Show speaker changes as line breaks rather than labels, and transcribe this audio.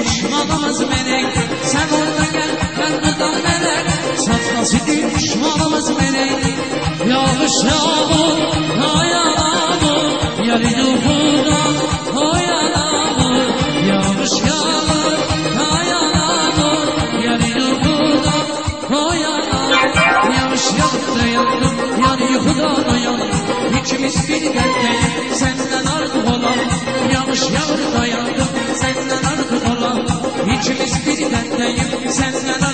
Düşmanımız melek, sen orada gel, ben buradan melek. Çatlasın düşmanımız melek. Yağış yağmur, hayalımur, yarı yuhudan, hayalımur. Yağış yağmur, hayalımur, yarı yuhudan, hayalımur. Yağış yağdı yandım, yarı yuhudan uyandım. İkimiz bir dertteyim, senden artık olalım. Yağış yağdı yandım, senden artık olalım. İkimiz bir dertteyim, senden